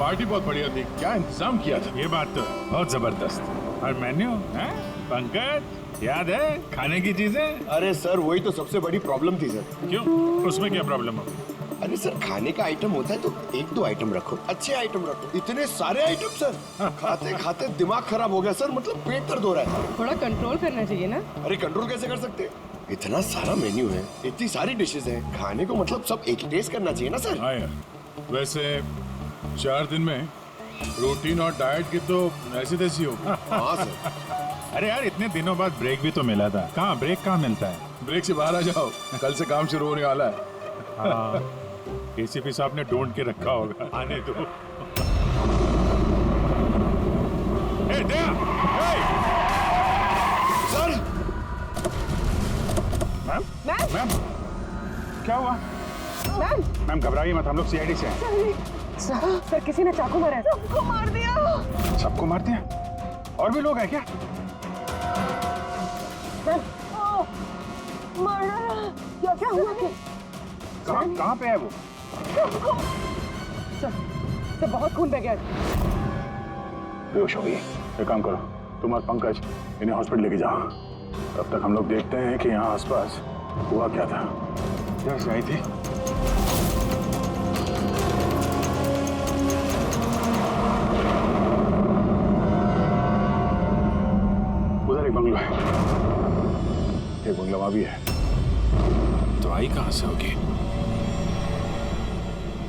Party बहुत बढ़िया थी, क्या इंतजाम किया था। ये बात तो बहुत जबरदस्त। और मेन्यू है पंकज, याद है खाने की चीजें? अरे सर वही तो सबसे बड़ी प्रॉब्लम थी सर। क्यों, उसमें क्या प्रॉब्लम हो? अरे सर खाने का आइटम होता है तो एक दो आइटम रखो, अच्छे आइटम रखो, इतने सारे आइटम सर। खाते खाते दिमाग खराब हो गया सर, मतलब पेट दर्द हो रहा है। थोड़ा कंट्रोल करना चाहिए ना। अरे कंट्रोल कैसे कर सकते, इतना सारा मेन्यू है, इतनी सारी डिशेज हैं, खाने को मतलब सब एक ही टेस्ट करना चाहिए ना सर। हाँ यार, वैसे 4 दिन में रूटीन और डाइट की तो ऐसी तैसी हो। हाँ सर। अरे यार इतने दिनों बाद ब्रेक भी तो मिला था, कहाँ ब्रेक कहाँ मिलता है? ब्रेक से बाहर आ जाओ, कल से काम शुरू होने वाला है। हाँ, एसीपी साहब ने ढूंढ के रखा होगा, आने दो। ए, दया! ए! Sir ma'am? मैम? मैम? क्या हुआ? मैम? मैम घबराइए मत, हम लोग सीआईडी से हैं। सर किसी ने चाकू मारा है। सबको मार दिया। सबको मार दिया? और भी लोग हैं क्या? मैम, मारा। क्या हुआ? कहाँ पे है वो? सर बहुत खून बह गया। बेहोश हो गई। एक काम करो, तुम और पंकज इन्हें हॉस्पिटल लेके जाओ। तब तक हम लोग देखते हैं कि यहाँ आसपास हुआ क्या था। जैसे आई थी उधर एक बंगला है, एक बंगला वहां भी है। तो आई कहाँ से होगी?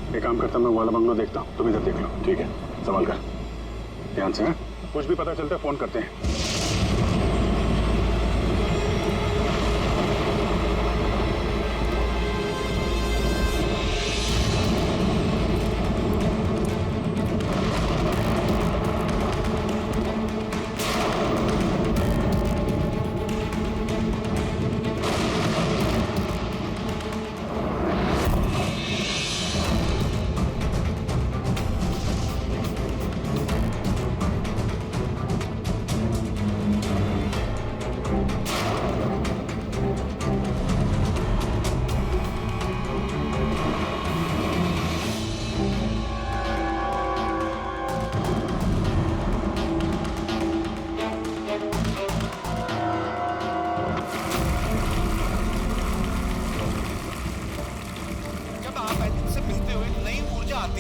एक काम करता, मैं वो वाला बंगलो देखता हूँ, तुम इधर देख लो, ठीक है? संभाल कर, ध्यान से। कुछ भी पता चलता है फोन करते हैं।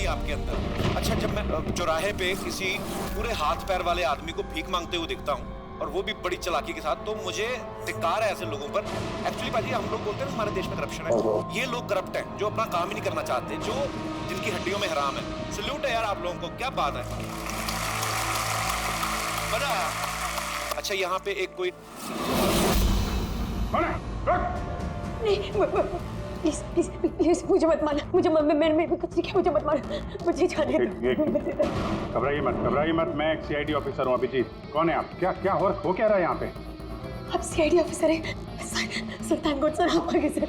आपके अंदर। अच्छा, जब मैं चौराहे पे किसी पूरे हाथ पैर वाले आदमी को भीख मांगते हुए दिखता हूँ और वो भी बड़ी चालाकी के साथ, तो मुझे धिक्कार है ऐसे लोगों पर। एक्चुअली पाजी, हम लोग बोलते हैं हमारे देश में करप्शन है, ये लोग करप्ट हैं जो अपना काम ही नहीं करना चाहते, जो जिनकी हड्डियों में हराम है। सल्यूट है यार आप लोगों को, क्या बात है, मजा आया। अच्छा, यहाँ पे एक कोई प्लीज प्लीज प्लीज मुझे मत मारना, मुझे मैंने कुछ नहीं किया, मुझे मत मारना, मुझे जाने दो। घबराइए मत, मैं एक सीआईडी ऑफिसर हूँ। अभिजीत, कौन है आप? क्या हो क्या रहा है यहाँ पे? आप सीआईडी ऑफिसर हैं? सुल्तानकोट सर, आप आगे से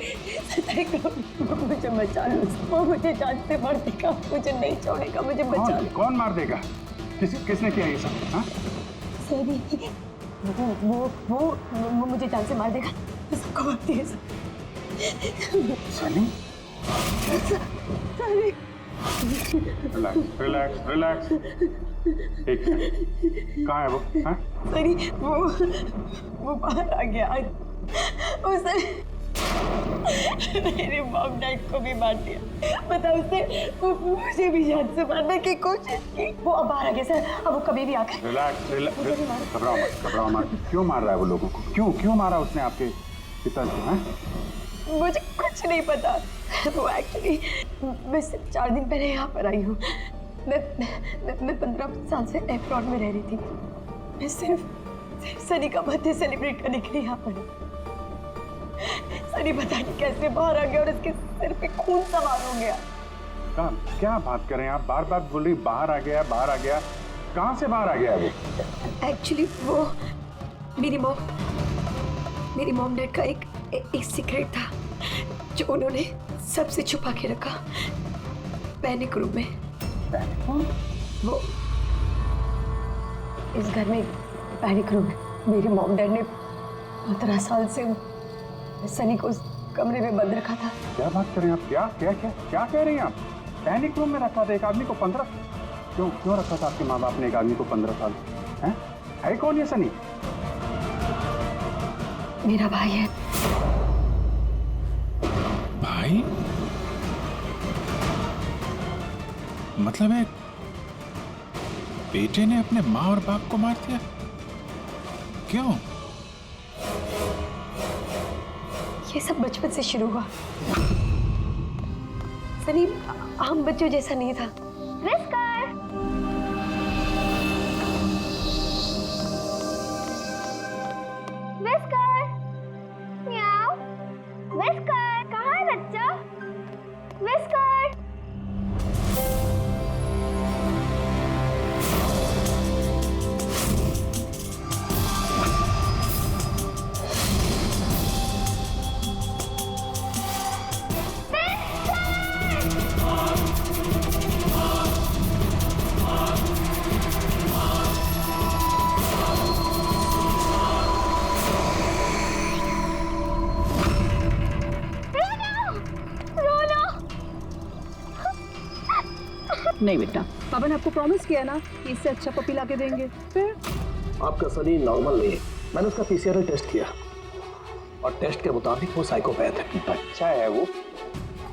मुझे बचा लो, वो मुझे जान से मार देगा, मुझे नहीं छोड़ेगा, मुझे बचा लो। कौन मार देगा? किसने किया ये सब? हाँ? वो मुझे जान से मार देगा, सबको मारती है सर। सनी? रिलैक्स। ठीक है, कहाँ है वो? हाँ? सरी, वो बाहर आ गया, उसने मेरे मॉम डैड को भी मार दिया, पता उसने मुझे भी जान से मारने की कोशिश की। वो अब बाहर आ गया सर, अब वो कभी भी आकर। रिलैक्स, घबराओ मत। क्यों मार रहा है वो लोगों को? क्यों मारा उसने आपके पिताजी को? मुझे कुछ नहीं पता। वो एक्चुअली मैं सिर्फ 4 दिन पहले यहाँ पर आई हूँ। मैं 15 साल से एयरपोर्ट में रह रही थी। मैं सिर्फ सनी का बर्थडे सेलिब्रेट करने के लिए यहाँ पर हूँ। सनी पता नहीं कैसे बाहर आ गया और इसके सिर पे खून सवार हो गया। क्या बात कर रहे हैं आप? बार बोल रही बाहर आ गया। कहाँ से बाहर आ गया वो? एक्चुअली वो मेरी मॉम डैड का एक सीक्रेट था जो उन्होंने सबसे छुपा के रखा पैनिक रूम में। वो इस घर में पैनिक रूम है। मेरे मॉम डैड ने 15 साल से सनी को उस कमरे में बंद रखा था। क्या बात कर रहे हैं आप? क्या कह रही हैं आप? पैनिक रूम में रखा था एक आदमी को 15? क्यों क्यों रखा था आपके माँ बाप ने एक आदमी को 15 साल? है कौन ये सनी? मेरा भाई है। भाई? मतलब है बेटे ने अपने माँ और बाप को मार दिया? क्यों? ये सब बचपन से शुरू हुआ। सनी आम बच्चों जैसा नहीं था। विस्कर! विस्कर! म्याऊ! विस्कर! कहाँ है बच्चा? विस्कर! नहीं बेटा, पापा ने आपको प्रॉमिस किया ना कि इससे अच्छा पपी ला के देंगे। फिर आपका सनी नॉर्मल नहीं है। मैंने उसका पीसीआर टेस्ट किया और टेस्ट के मुताबिक वो साइकोपैथ है। बच्चा है वो,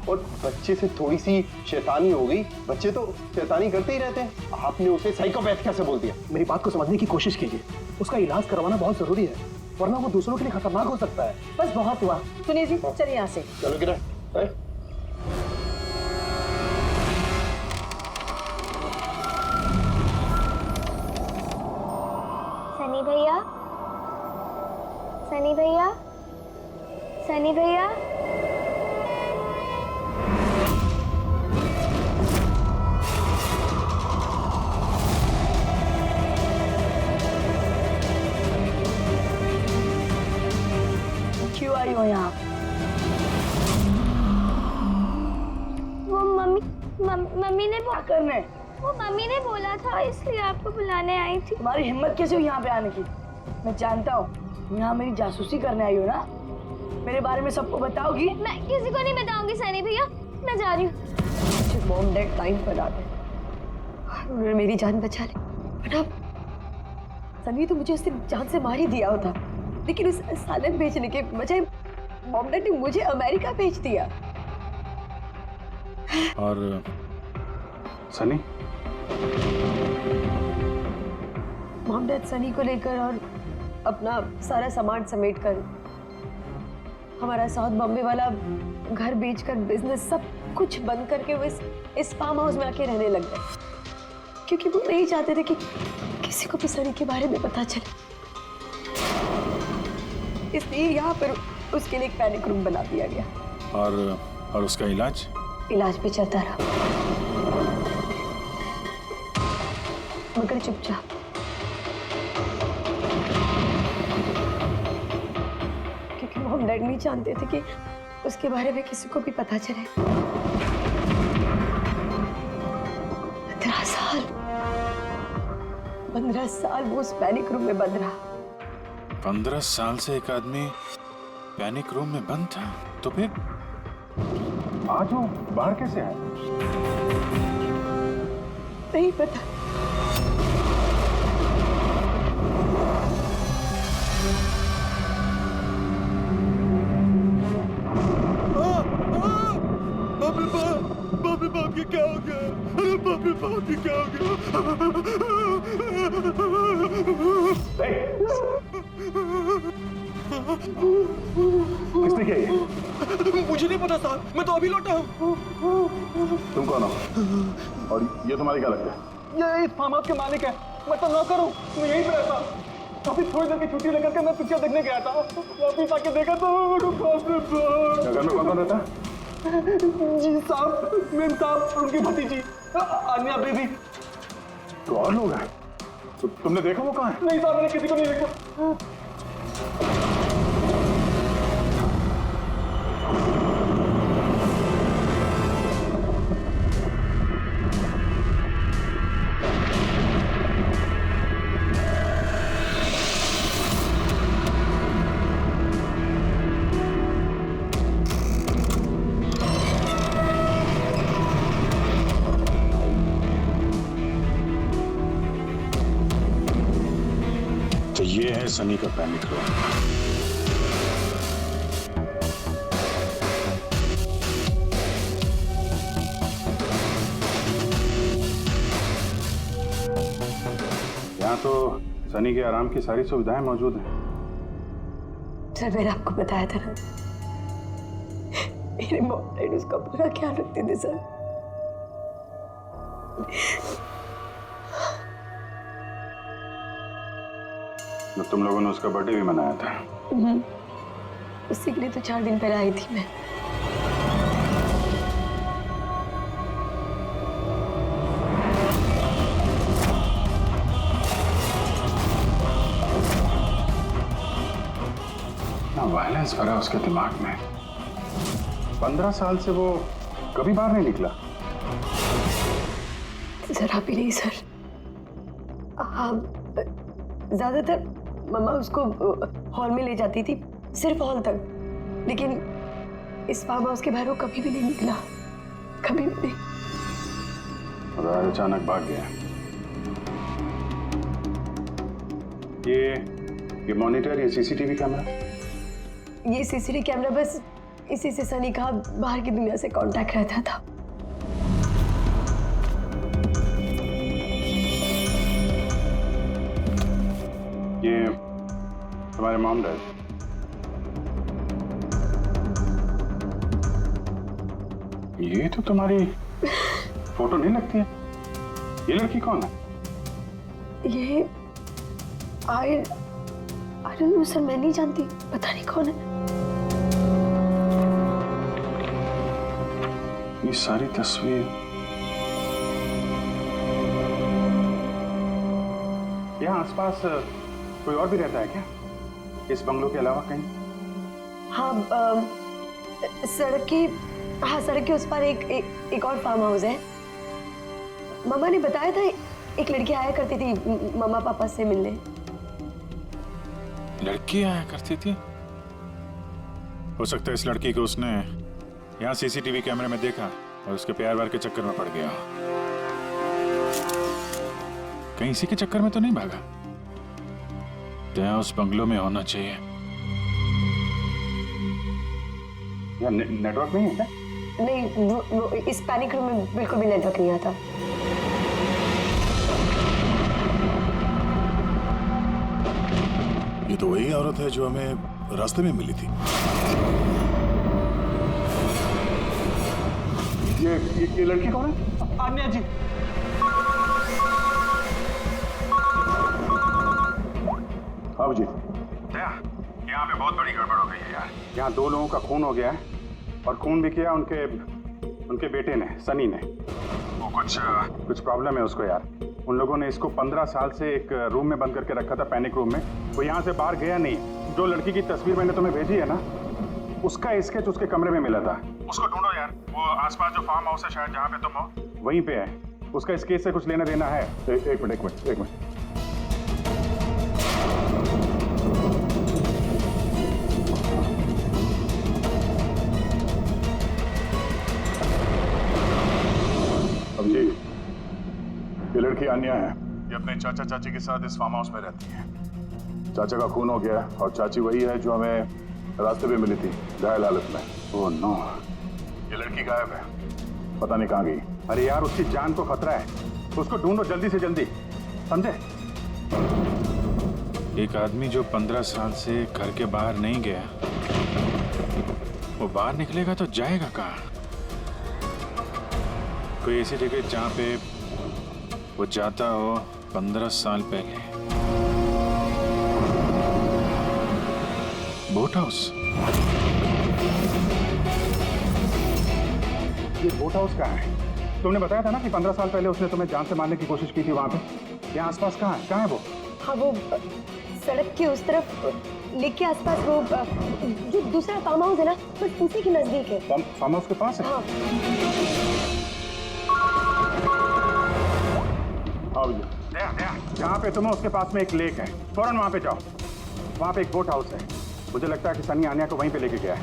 और बच्चे से थोड़ी सी शैतानी हो गई। बच्चे तो शैतानी करते ही रहते हैं, आपने उसे साइकोपैथ कैसे बोल दिया? मेरी बात को समझने की कोशिश कीजिए। उसका इलाज करवाना बहुत जरूरी है, वरना वो दूसरों के लिए खतरनाक हो सकता है। बस बहुत हुआ। सुनिए जी, चलिए यहाँ से। चलो किरण। सनी भैया, सनी भैया, सनी भैया। क्यों आई हो यहाँ? वो मम्मी ने क्या करने? वो मम्मी ने बोला था, इसलिए आपको बुलाने आई थी। तुम्हारी हिम्मत कैसे हुई यहाँ पे आने की? मैं जानता हूँ यहाँ मेरी जासूसी करने आई हो ना। मेरे बारे में सबको बताओगी? मैं किसी को नहीं बताऊंगी सनी भैया, मैं जा रही हूँ। मॉम डैड टाइम पर आ गए और उन्होंने मेरी जान बचा ली। बट अब सनी तो मुझे उसने जान से मार ही दिया होता, लेकिन उस सालन भेजने के बजाय मॉम डैड ने मुझे अमेरिका भेज दिया। और सनी? मॉम डैड सनी को लेकर और अपना सारा सामान समेट कर हमारा साउथ बॉम्बे वाला घर बेचकर बिजनेस सब कुछ बंद करके वो इस फार्म हाउस में आके रहने लग गए, क्योंकि वो नहीं चाहते थे कि किसी को भी सनी के बारे में पता चले। इसलिए यहाँ पर उसके लिए एक पैनिक रूम बना दिया गया। और उसका इलाज भी चलता रहा, मगर चुपचाप। क्योंकि मॉम डैड नहीं जानते थे कि उसके बारे में किसी को भी पता चले। 15 साल वो उस पैनिक रूम में बंद रहा। 15 साल से एक आदमी पैनिक रूम में बंद था, तो फिर आज वो बाहर कैसे आए? नहीं पता। बापी बाप के क्या हो गया? अरे बापी बाप के क्या हो किसने किया ये? मुझे नहीं पता साहब, मैं तो अभी लौटा हूँ। तुम कौन हो? और ये तुम्हारे क्या लगता है? ये इस फार्म हाउस के मालिक है, मैं तो नौकर हूँ, मैं यहीं पे रहता। काफी थोड़ी देर की छुट्टी लेकर के मैं पिक्चर देखने गया था, वापिस आके देखा तो घर में कौन रहता है? जी साहब, मेम साहब, उनकी भतीजी आन्या बेबी। तो और लोग हैं? तो तुमने देखा वो कहाँ है? नहीं साहब, मैंने किसी को नहीं देखा। है सनी का पैनिक रूम। यहाँ तो सनी के आराम की सारी सुविधाएं मौजूद हैं। सर मैंने आपको बताया था ना, मेरे मॉम डैडी उसका पूरा ख्याल रखते थे सर। तो तुम लोगों ने उसका बर्थडे भी मनाया था। उसी के लिए तो 4 दिन पहले आई थी मैं। वायलेंस भरा उसके दिमाग में। 15 साल से वो कभी बाहर नहीं निकला। जरा भी नहीं सर। हाँ, ज्यादातर मम्मा उसको हॉल में ले जाती थी, सिर्फ हॉल तक, लेकिन इस फार्म हाउस के बाहर वो कभी भी नहीं निकला, कभी भी नहीं। अचानक भाग गया। ये मॉनिटर, ये सीसीटीवी कैमरा, ये सीसीटीवी कैमरा बस इसी से सनी का बाहर की दुनिया से कांटेक्ट रहता था। ये तुम्हारे मॉम डैड। ये तो तुम्हारी फोटो नहीं लगती है। ये लड़की कौन है? ये आई डोंट नो सर, मैं नहीं जानती, पता नहीं कौन है। ये सारी तस्वीर, यहाँ आसपास कोई और भी रहता है क्या, इस बंगलों के अलावा कहीं? हाँ, सड़क के उस पर एक और फार्म हाउस है। मम्मा ने बताया था एक लड़की आया करती थी मम्मा पापा से मिलने। लड़की आया करती थी? हो सकता है इस लड़की को उसने यहाँ सीसीटीवी कैमरे में देखा और उसके प्यार वार के चक्कर में पड़ गया। कहीं इसी के चक्कर में तो नहीं भागा? तो यहाँ उस बंगलो में होना चाहिए। यहाँ नेटवर्क नहीं है क्या? नहीं, वो इस पैनिक रूम में बिल्कुल भी नेटवर्क नहीं आता। ये तो वही औरत है जो हमें रास्ते में मिली थी। ये लड़की कौन है? आन्या जी। हाँ जी। यहाँ पे बहुत बड़ी गड़बड़ हो गई है यार। यहाँ 2 लोगों का खून हो गया है और खून भी किया उनके बेटे ने, सनी ने। वो कुछ प्रॉब्लम है उसको यार। उन लोगों ने इसको 15 साल से एक रूम में बंद करके रखा था, पैनिक रूम में। वो यहाँ से बाहर गया नहीं। जो लड़की की तस्वीर मैंने तुम्हें भेजी है ना, उसका स्केच उसके कमरे में मिला था। उसको ढूंढो यार। वो आसपास जो फार्म हाउस है शायद जहाँ पे तुम हो, वहीं पे है। उसका स्केच से कुछ लेना देना है। एक मिनट। अब जी, ये लड़की आन्या है। ये अपने चाचा चाची के साथ इस फार्म हाउस में रहती है। चाचा का खून हो गया और चाची वही है जो हमें रास्ते पे मिली थी, घायल हालत में। ओह नो, ये लड़की गायब है, पता नहीं कहाँ गई। अरे यार, उसकी जान को खतरा है, उसको ढूंढो जल्दी से जल्दी, समझे? एक आदमी जो 15 साल से घर के बाहर नहीं गया, वो बाहर निकलेगा तो जाएगा कहाँ? कोई ऐसी जगह जहाँ पे वो जाता हो 15 साल पहले। Boat house. ये बोट हाउस कहाँ है? तुमने बताया था ना कि 15 साल पहले उसने तुम्हें जान से मारने की कोशिश की थी वहां पे। यहाँ आसपास कहाँ है वो? हाँ, वो सड़क के उस तरफ लेक के आसपास, वो जो दूसरा फार्म हाउस है ना, बस उसी के नजदीक है। फार्म हाउस के पास है? हाँ। हाँ भैया, जहाँ पे तुम हो उसके पास में एक लेक है, फौरन वहाँ पे जाओ। वहाँ पे एक बोट हाउस है। मुझे लगता है कि सनी आन्या को वहीं पे लेके गया है।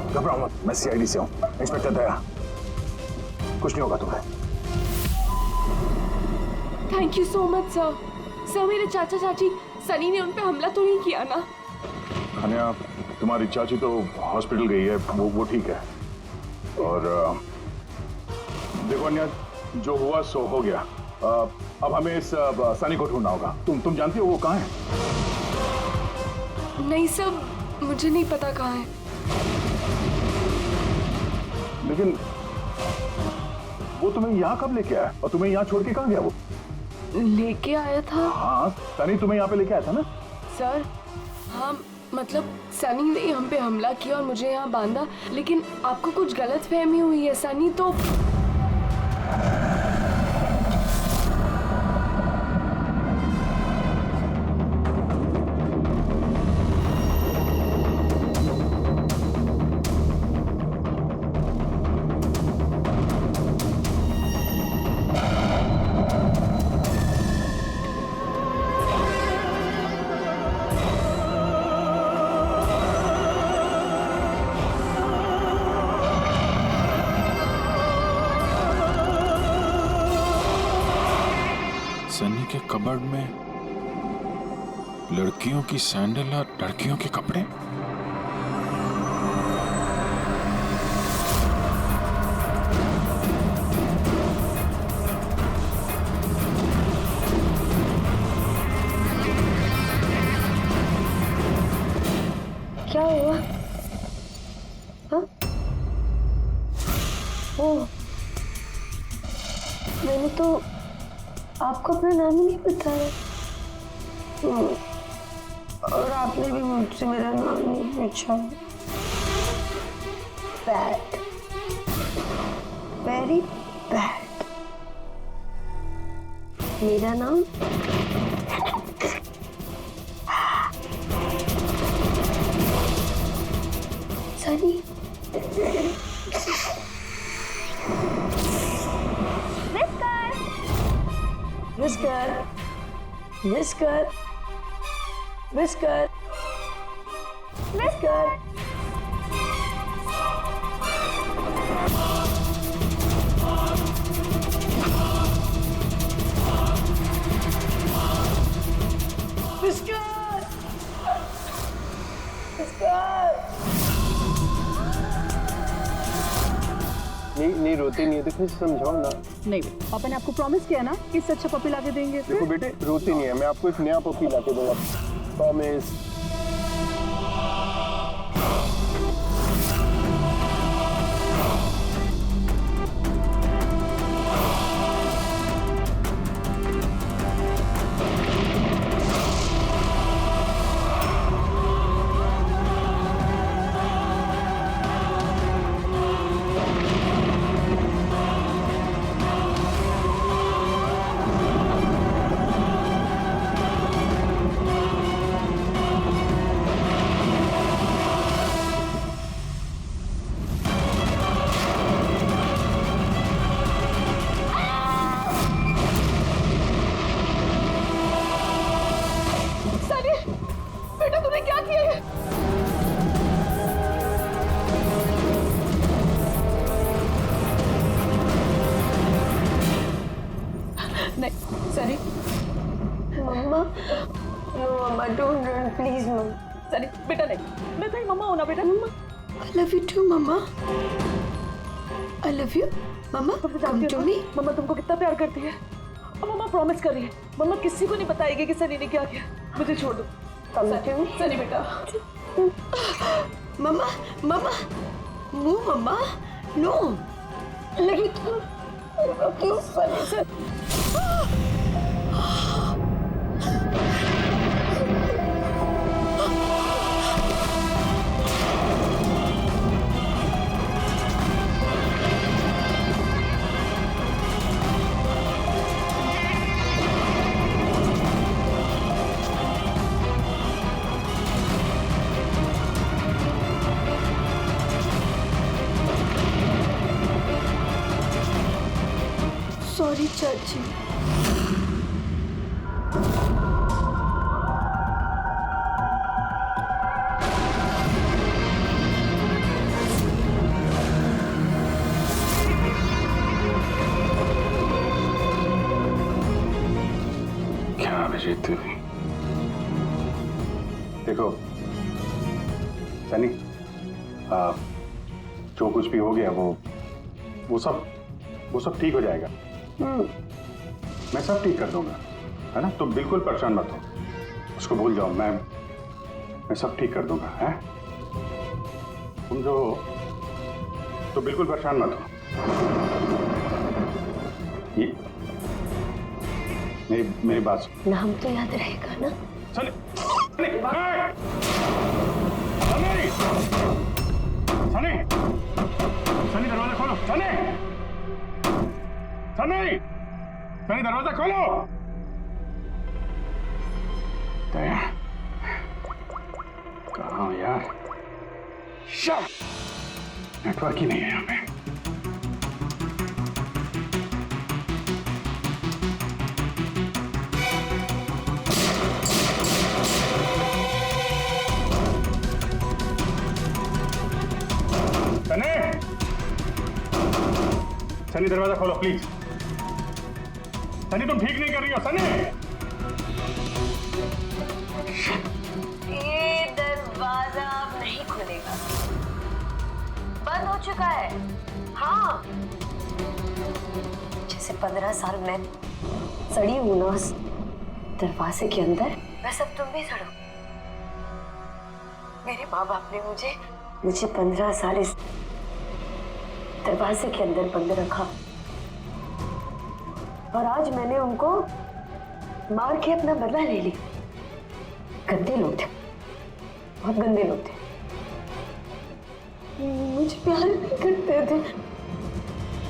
घबराओ मत, मैं सीआईडी से हूँ, इंस्पेक्टर दया। कुछ नहीं होगा तुम्हें। Thank you so much sir. Sir मेरे चाचा चाची सनी ने उन पे हमला तो नहीं किया ना? अनया, तुम्हारी चाची तो हॉस्पिटल गई है, वो ठीक है। और देखो अनया, जो हुआ सो हो गया। अब हमें इस सनी को ढूंढना होगा। तुम जानती हो वो कहाँ है? नहीं सर, मुझे नहीं पता कहाँ है। लेकिन वो तुम्हें यहाँ कब लेके आया और तुम्हें यहाँ छोड़ के कहाँ गया वो? लेके आया था। हाँ, सनी तुम्हें यहाँ पे लेके आया था ना? सर हाँ, मतलब सनी ने हम पे हमला किया और मुझे यहाँ बांधा, लेकिन आपको कुछ गलत फहमी हुई है। सनी तो सनी के कबर्ड में लड़कियों की सैंडल और लड़कियों के कपड़े। क्या हुआ? हाँ? ओह, मैंने तो आपको अपना नाम ही नहीं बताया। और आपने भी मुझसे मेरा नाम नहीं पूछा। Bad, very bad. मेरा नाम Sunny. Whisker, whisker, whisker, whisker. Whisker, whisker. नहीं रोते नहीं है तो फिर समझाओ ना। नहीं बेटा, पापा ने आपको प्रॉमिस किया ना कि इससे अच्छा पपी लाके देंगे। देखो बेटे, रोते नहीं है, मैं आपको एक नया पपी लाके दूंगा, प्रॉमिस। नहीं Sunny. Mamma, no mamma, don't run please mamma. Sunny बेटा नहीं, मैं तेरी मम्मा हूं ना बेटा। Mamma I love you too mamma. I love you mamma, come to me. Mamma तुमको कितना प्यार करती है और मम्मा प्रॉमिस कर रही है मम्मा किसी को नहीं बताएगी कि सनी ने क्या किया। मुझे छोड़ दो। कम टू मी सनी बेटा। मम्मा, मम्मा, नो मम्मा, नो। लेकिन क्यों सनी से? सॉरी चाची। अभिजीत, देखो सनी, जो कुछ भी हो गया वो सब ठीक हो जाएगा। मैं सब ठीक कर दूंगा, है ना? तुम बिल्कुल परेशान मत हो, उसको भूल जाओ। मैं सब ठीक कर दूंगा, है? तुम जो हो तो बिल्कुल परेशान मत हो। ये मेरी बात सुन। नाम तो याद रहेगा ना? सनी, सनी, सनी, सनी, सनी दरवाजा खोलो। सनी, सनी, सनी दरवाजा खोलो। दया, कहाँ हो यार? नेटवर्क ही नहीं है यहाँ पे। सनी दरवाजा खोलो प्लीज। सनी तुम ठीक नहीं कर रही हो। सनी, ये दरवाजा अब नहीं खुलेगा, बंद हो चुका है। हाँ, जैसे 15 साल में सड़ी हूं ना उस दरवाजे के अंदर, वैसे अब तुम भी सड़ो। मेरे माँ बाप ने मुझे 15 साल इस दरवाजे के अंदर बंद रखा, और आज मैंने उनको मार के अपना बदला ले ली। गंदे लोग थे, बहुत गंदे लोग थे। मुझे प्यार नहीं करते थे,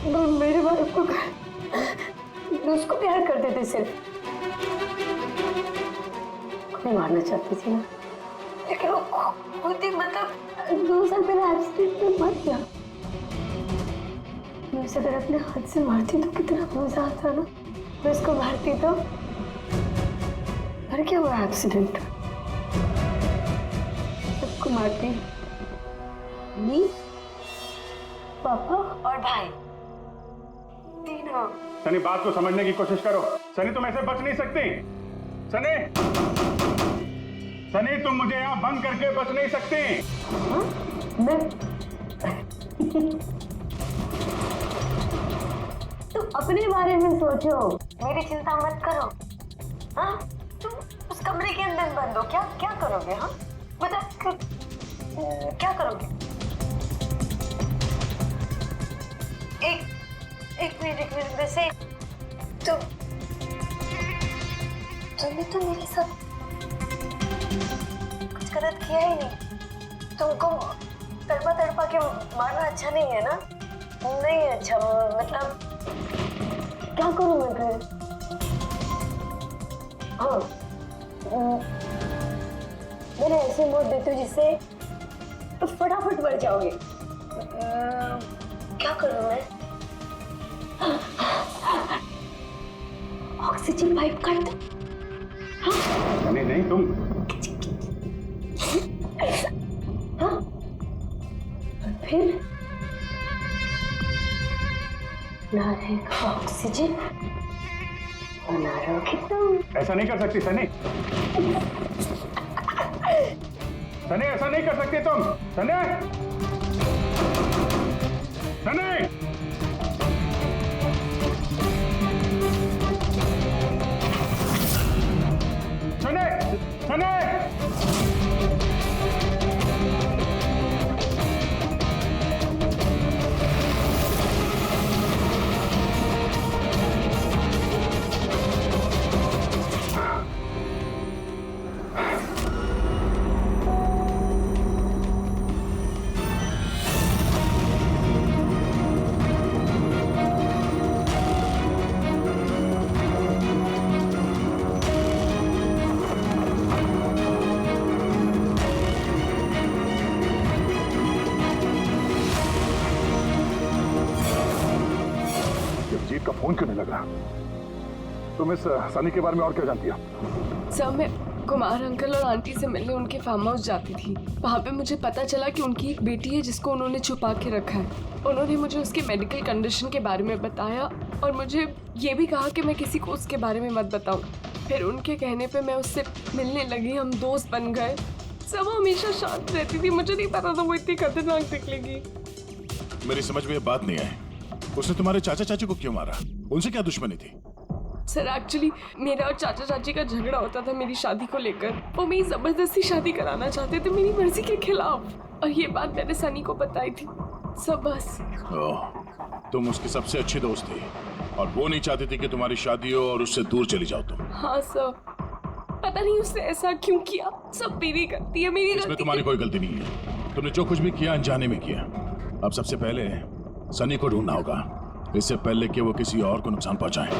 वो मेरे बाप को उसको प्यार करते थे सिर्फ। मैं मारना चाहती थी ना, लेकिन वो खुद ही मतलब 2 साल पहले एक्सीडेंट में मर गया। मैं उसे अगर अपने हाथ से मारती तो कितना मजा आता ना। मैं उसको मारती तो मर क्या हुआ एक्सीडेंट। सबको मारती, मम्मी, पापा और भाई, तीनों। सनी बात को समझने की कोशिश करो। सनी तुम ऐसे बच नहीं सकती। सनी, सनी तुम मुझे यहाँ बंद करके बच नहीं सकती। हाँ? मैं तुम अपने बारे में सोचो, मेरी चिंता मत करो। हाँ, तुम उस कमरे के अंदर बंद हो, क्या करोगे? हाँ बता, क्या करोगे? एक मिनट वैसे तुमने तो मेरे साथ कुछ गलत किया ही नहीं। तुमको तड़पा के मारना अच्छा नहीं है ना? नहीं अच्छा, मतलब क्या करूं मैं फिर? हाँ, मैंने ऐसे मोड़ देती हूँ जिससे तो फटाफट मर जाओगे। क्या करूं मैं? ऑक्सीजन पाइप काट दो। हाँ? नहीं तुम। हाँ? और फिर ना रहेगा ऑक्सीजन और ना रहोगे तुम। ऐसा नहीं कर सकती सनी। सनी ऐसा नहीं कर सकती तुम। सनी, सनी, सनी, सनी। जीत का फोन क्यों नहीं लग रहा? तुम इस सनी के बारे में और क्या जानती हो? सर, मैं कुमार अंकल और आंटी से मिलने उनके फार्म हाउस जाती थी। वहाँ पे मुझे पता चला कि उनकी एक बेटी है जिसको उन्होंने छुपा के रखा है। उन्होंने मुझे उसकी मेडिकल कंडीशन के बारे में बताया और मुझे ये भी कहा कि मैं किसी को उसके बारे में मत बताऊं। फिर उनके कहने पे मैं उससे मिलने लगी, हम दोस्त बन गए। सब हमेशा शांत रहती थी, मुझे नहीं पता था वो इतनी खतरनाक निकलेगी। मेरी समझ में ये बात नहीं आई, उसने तुम्हारे चाचा चाची को क्यों मारा? उनसे क्या दुश्मनी थी? सर एक्चुअली मेरा और चाचा चाची का झगड़ा होता था मेरी शादी को लेकर। वो मेरी जबरदस्ती शादी कराना चाहते थे मेरी मर्जी के खिलाफ, और ये बात मैंने सनी को बताई थी। सब बस। तुम उसकी सबसे अच्छी दोस्त थी और वो नहीं चाहती थी कि तुम्हारी शादी हो और उससे दूर चली जाओ तुम। हाँ सर, पता नहीं उसने ऐसा क्यों किया। सब मेरी गलती है, मेरी इसमें गलती। तुम्हारी कोई गलती नहीं है, तुमने जो कुछ भी किया अनजाने में किया। अब सबसे पहले सनी को ढूंढना होगा, इससे पहले कि वो किसी और को नुकसान पहुंचाए।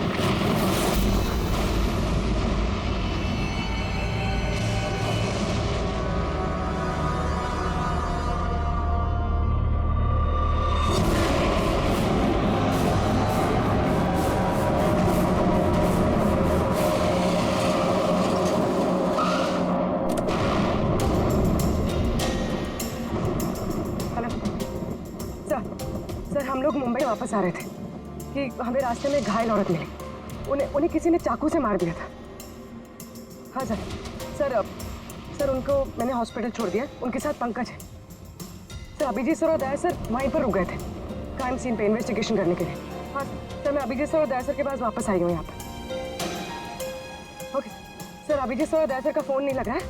हम लोग मुंबई वापस आ रहे थे कि हमें रास्ते में एक घायल औरत मिली। उन्हें किसी ने चाकू से मार दिया था। हाँ सर। सर उनको मैंने हॉस्पिटल छोड़ दिया। उनके साथ पंकज है। सर अभिजीत सर और दया सर वहीं पर रुक गए थे क्राइम सीन पे इन्वेस्टिगेशन करने के लिए। हाँ सर, मैं अभिजीत सर और दया सर के पास वापस आई हूँ यहाँ पर। ओके सर, अभिजीत सर और दया सर का फ़ोन नहीं लगा है,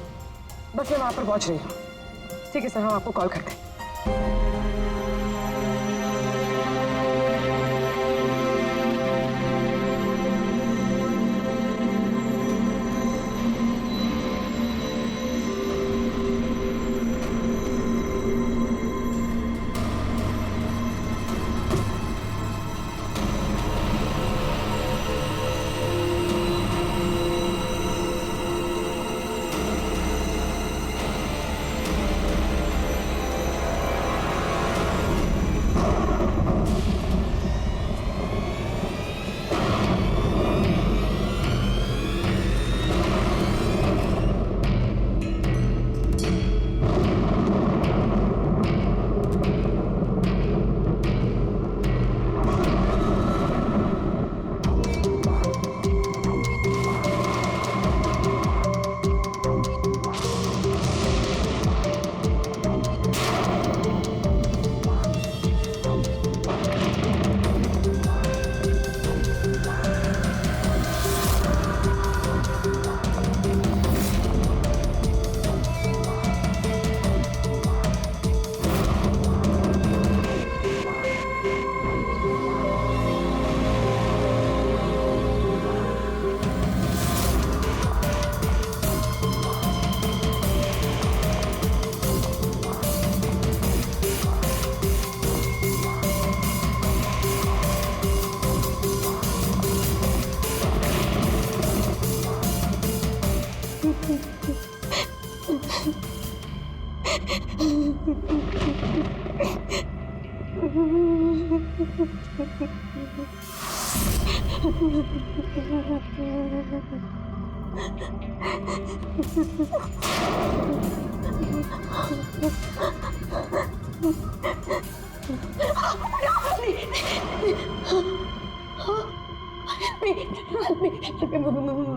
बस मैं वहाँ पर पहुँच रही हूँ। ठीक है सर, हम आपको कॉल करते हैं।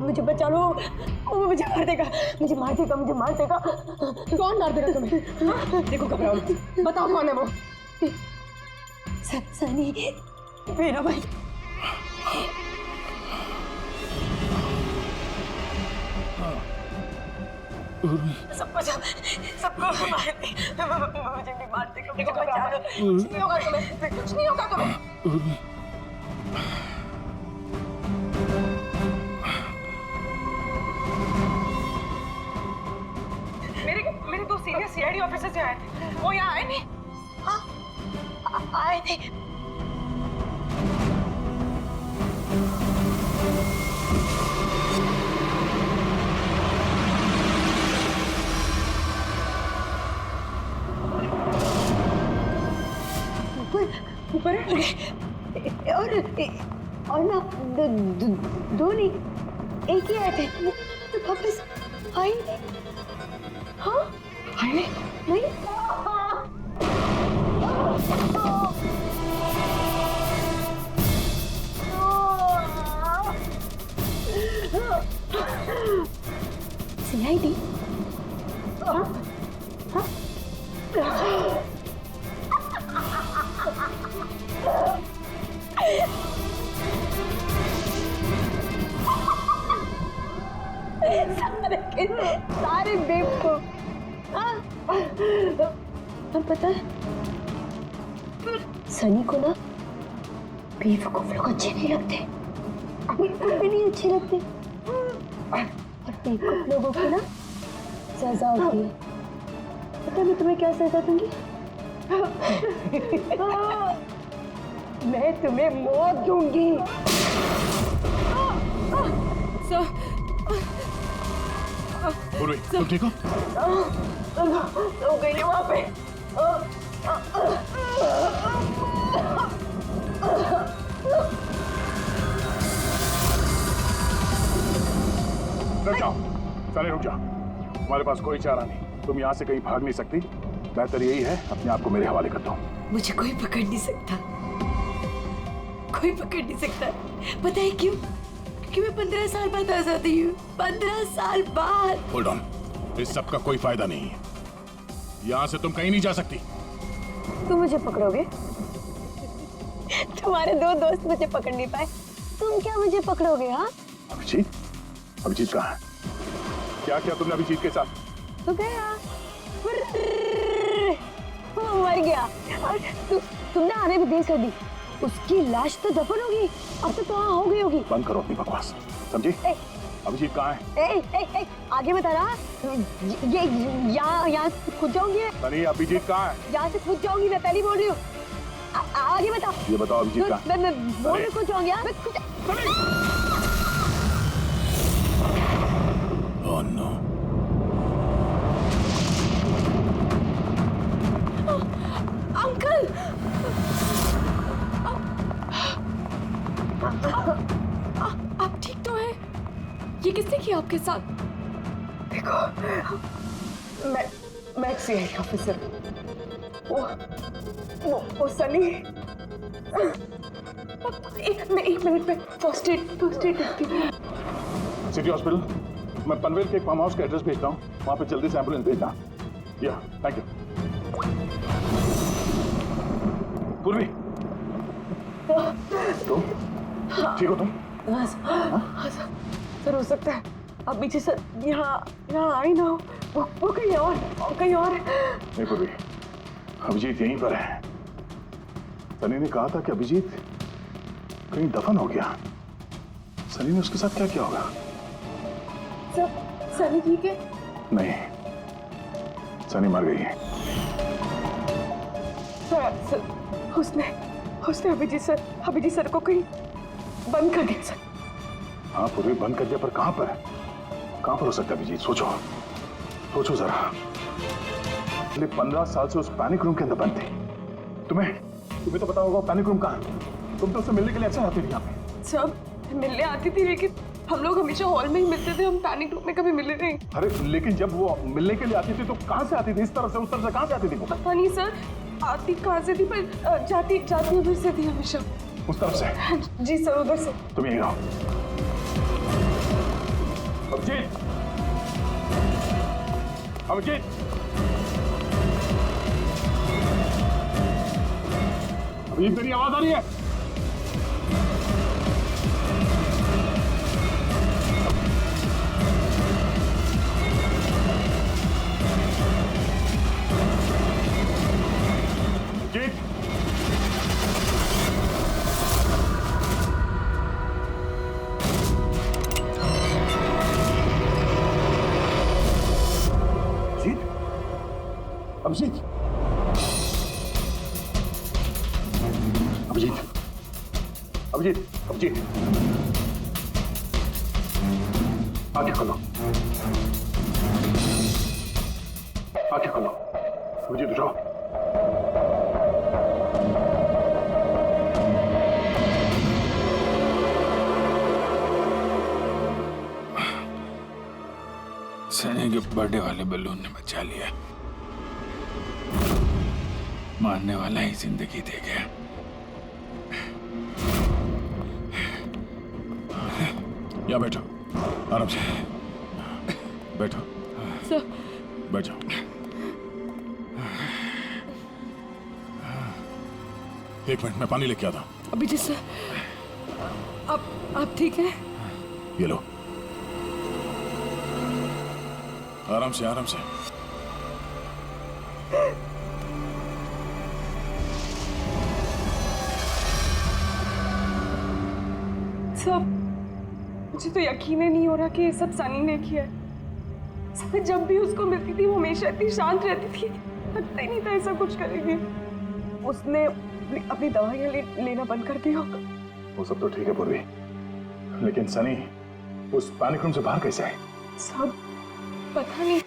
मुझे बचा लो, वो मुझे मार देगा, मुझे मार देगा, मुझे मार देगा। कौन मार देगा तुम्हें? देखो घबराओ, बताओ कौन है वो? सनी, मेरा भाई। सबको मार दे, मुझे नहीं मार देगा, मुझे बचा लो, कुछ नहीं होगा तुम्हें, कुछ नहीं होगा तुम्हें। मेरे दो सीनियर सीआईडी ऑफिसर्स आए थे, वो यहाँ आए नहीं? हाँ आए थे। ऊपर और ना दो नहीं, एक ही आए थे, तो वापस आए नहीं। हाँ आए नहीं। बधाई दी? हाँ? हाँ? सारे बेवकूफ। हाँ? और पता है सनी को ना बेवकूफ लोग अच्छे नहीं लगते, बिल्कुल भी नहीं अच्छे लगते। और बेवकूफ लोगों की ना सजा होती है। पता मैं तुम्हें क्या सजा दूंगी? मैं तुम्हें मौत दूंगी। पूर्वी, तुम ठीक हो? तो गई वहां पे। रुक जाओ, सारे रुक जाओ। हमारे पास कोई चारा नहीं, तुम यहाँ से कहीं भाग नहीं सकती। बेहतर यही है अपने आप को मेरे हवाले कर दो। मुझे कोई पकड़ नहीं सकता, कोई पकड़ नहीं सकता। पता है क्यों? क्योंकि मैं 15 साल बाद आजाद हुई हूँ। 15 साल बाद। होल्ड ऑन, इस सब का कोई फायदा नहीं है। यहाँ से तुम कहीं नहीं जा सकती। तुम मुझे पकड़ोगे? तुम्हारे 2 दोस्त मुझे पकड़ नहीं पाए, तुम क्या मुझे पकड़ोगे? हाँ? अभिजीत, अभिजीत कहाँ है? क्या किया तुमने अभिजीत के साथ? तो गया, वो मर गया और तुमने आने भी देर कर दी। उसकी लाश तो दफन होगी, अब तो वहाँ हो गई होगी। बंद करो अपनी बकवास, समझी? अभिजीत कहाँ है? आगे बता रहा। ये यहाँ से खुद जाऊंगी। सनी, अभिजीत कहाँ है? यहाँ से खुद जाऊंगी, मैं पहली बोल रही हूँ। आगे बता। ये बताओ अभिजीत कहाँ है? मैं बोल रही खुद जाऊंगी। Oh no. अंकल, आप ठीक तो हैं? ये किसने किया आपके साथ? देखो, मैं सीआईडी ऑफिसर। वो सनी। एक मिनट में फर्स्ट एड करती हूँ। सिटी हॉस्पिटल, मैं पनवेल के एक फार्म हाउस का एड्रेस भेजता हूँ, वहाँ पे जल्दी से एम्बुलेंस भेजना। या, थैंक यू। पूर्वी, तुम ठीक हो? तुम सर हो सकता है अब पीछे सर यहाँ आई ना हो, वो कहीं और नहीं पूर्वी, अभिजीत यहीं पर है। सनी ने कहा था कि अभिजीत कहीं दफन हो गया। सनी ने उसके साथ क्या किया होगा? सनी ठीक है? नहीं, सनी मर गई है। सर उसने अभिजीत सर को कहीं बंद कर दिया सर। हाँ पूरी बंद कर दिया, पर कहाँ पर हो सकता है अभिजीत? सोचो जरा। पिछले 15 साल से उस पैनिक रूम के अंदर बंद थी। तुम्हें तो पता होगा पैनिक रूम कहाँ है। तुम तो उससे मिलने के लिए अक्सर आती थी यहाँ पे। सब मिलने आती थी, लेकिन हम लोग हमेशा हॉल में ही मिलते थे, हम पैनिक रूम में कभी मिले नहीं। अरे लेकिन जब वो मिलने के लिए आती थी तो कहाँ से आती थी? इस तरफ से, उस तरफ से कहाँ से आती थी? पता नहीं सर, आती कहाँ से थी, पर जाती उधर से थी हमेशा। उस तरफ से? जी सर, उधर से। तुम यहीं रहो। अभिजीत, अभिजीत मेरी आवाज आ रही है? अभिजीत, अभिजीत, अभिजीत, अभिजीत, आंखें खोलो, आंखें खोलो। अभिजीत उठो। सनी के बर्थडे वाले बलून ने बचा लिया, मारने वाला ही जिंदगी दे गया। यहाँ बैठो, आराम से बैठो। सर बैठ जाओ। एक मिनट, मैं पानी लेके आता हूँ। अभिजीत सर, आप ठीक है? ये लो, आराम से आराम से। सब मुझे तो यकीन ही नहीं हो रहा कि ये सब सनी ने किया है। सब जब भी उसको मिलती थी वो हमेशा इतनी शांत रहती थी, लगता ही नहीं था ऐसा कुछ करेगी। उसने अपनी दवाइयाँ लेना बंद कर दिया। वो सब तो ठीक है पूर्वी, लेकिन सनी उस पैनिक रूम से बाहर कैसे आए? सब पता नहीं।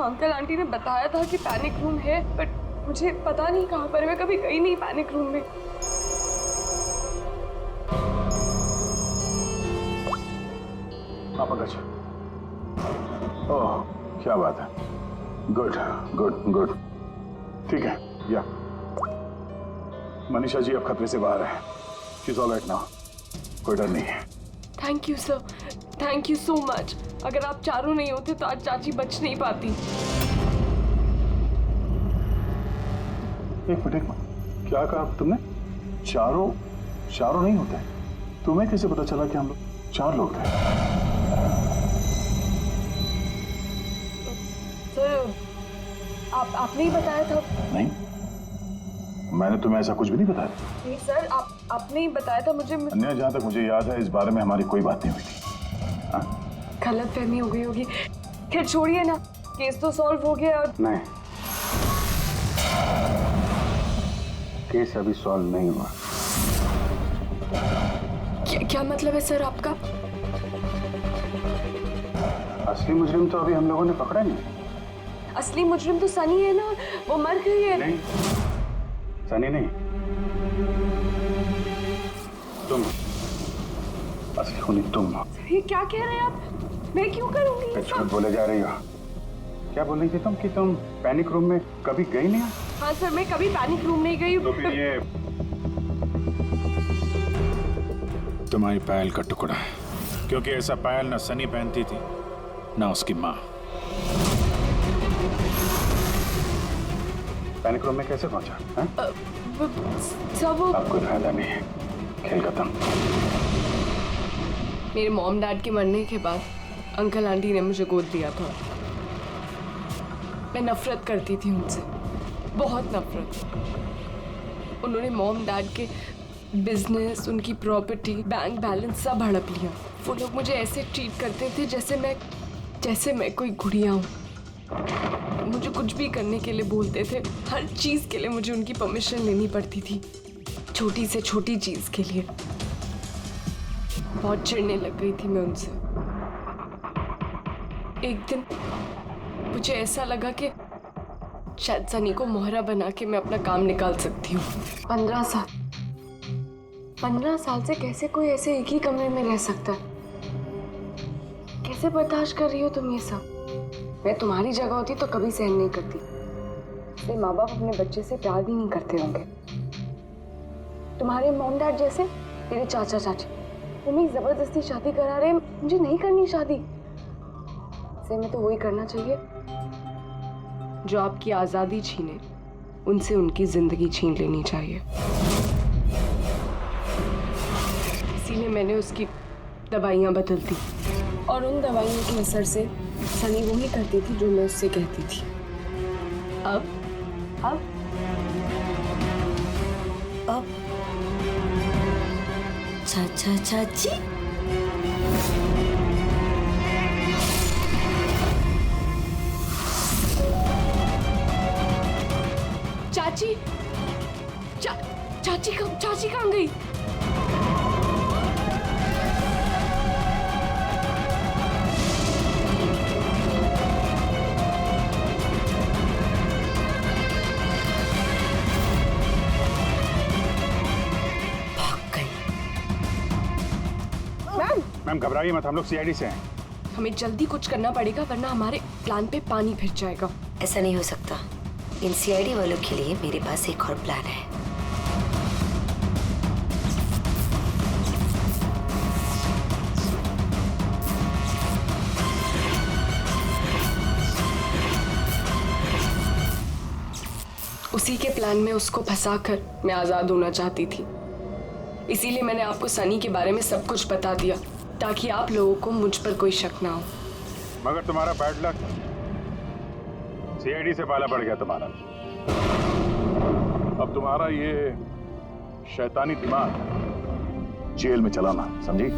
अंकल आंटी ने बताया था कि पैनिक रूम है, बट मुझे पता नहीं कहाँ पर। मैं कभी गई नहीं पैनिक रूम में। हाँ पंकज। ओह क्या बात है, गुड गुड गुड, ठीक है। या मनीषा जी अब खतरे से बाहर है। She is all right now, कोई डर नहीं है। Thank you sir, thank you so much. अगर आप चारों नहीं होते तो आज चाची बच नहीं पाती। एक मिनट क्या कहा तुमने? चारों नहीं होते? तुम्हें कैसे पता चला कि हम लोग 4 लोग थे? सर आपने ही बताया था। नहीं, मैंने तुम्हें ऐसा कुछ भी नहीं बताया। नहीं सर, आपने ही बताया था मुझे। अन्य जहाँ तक मुझे याद है इस बारे में हमारी कोई बात नहीं हुई थी। गलतफहमी हो गई होगी। खैर छोड़िए ना, केस तो सॉल्व हो गया। और नहीं, केस अभी सॉल्व नहीं हुआ। क्या मतलब है सर आपका? असली मुजरिम तो अभी हम लोगों ने पकड़ा नहीं। असली मुजरिम तो सनी है ना, वो मर गई है। नहीं, सनी नहीं, तुम असली खूनी तुम हो। ये क्या कह रहे हैं आप? मैं क्यों करूंगी? झूठ बोले जा रही हो। क्या बोल रही थी तुम कि तुम पैनिक रूम में कभी गई नहीं? हाँ सर, मैं कभी पैनिक रूम नहीं गई। तो फिर ये तुम्हारी पायल का टुकड़ा है, क्योंकि ऐसा पायल ना सनी पहनती थी ना उसकी माँ। पैनिक रूम में कैसे पहुंचा? सब अब कोई फायदा नहीं है, खेल खत्म। मेरे मॉम डैड के मरने के बाद अंकल आंटी ने मुझे गोद लिया था। मैं नफरत करती थी उनसे, बहुत नफरत। उन्होंने मॉम डैड के बिजनेस, उनकी प्रॉपर्टी, बैंक बैलेंस सब हड़प लिया। वो लोग मुझे ऐसे ट्रीट करते थे जैसे मैं कोई गुड़िया हूँ। मुझे कुछ भी करने के लिए बोलते थे। हर चीज़ के लिए मुझे उनकी परमिशन लेनी पड़ती थी, छोटी से छोटी चीज़ के लिए। बहुत चिढ़ने लग गई थी मैं उनसे। एक दिन मुझे ऐसा लगा कि शायद सनी को मोहरा बना के मैं अपना काम निकाल सकती हूँ। 15 साल से कैसे कोई ऐसे एक ही कमरे में रह सकता है? कैसे बर्दाश्त कर रही हो तुम ये सब? मैं तुम्हारी जगह होती तो कभी सहन नहीं करती। इसलिए माँ बाप अपने बच्चे से प्यार भी नहीं करते होंगे। तुम्हारे मॉम डैड जैसे मेरे चाचा चाची, वो मेरी जबरदस्ती शादी करा रहे। मुझे नहीं करनी शादी। इसलिए मैं तो वही करना चाहिए जो आपकी आज़ादी छीने, उनसे उनकी जिंदगी छीन लेनी चाहिए। इसीलिए मैंने उसकी दवाइयाँ बदल दी, और उन दवाइयों के असर से सनी वही करती थी जो मैं उससे कहती थी। अब चाचा चाची, चाची कहाँ गई? मैम घबराइए मत, हम लोग सीआईडी से हैं। हमें जल्दी कुछ करना पड़ेगा, वरना हमारे प्लान पे पानी फिर जाएगा। ऐसा नहीं हो सकता। इन सीआईडी वालों के लिए मेरे पास एक और प्लान है। उसी के प्लान में उसको फंसाकर मैं आजाद होना चाहती थी। इसीलिए मैंने आपको सनी के बारे में सब कुछ बता दिया ताकि आप लोगों को मुझ पर कोई शक ना हो। मगर तुम्हारा बैड लक, सीआईडी से पाला पड़ गया तुम्हारा। अब तुम्हारा ये शैतानी दिमाग जेल में चलाना, समझी?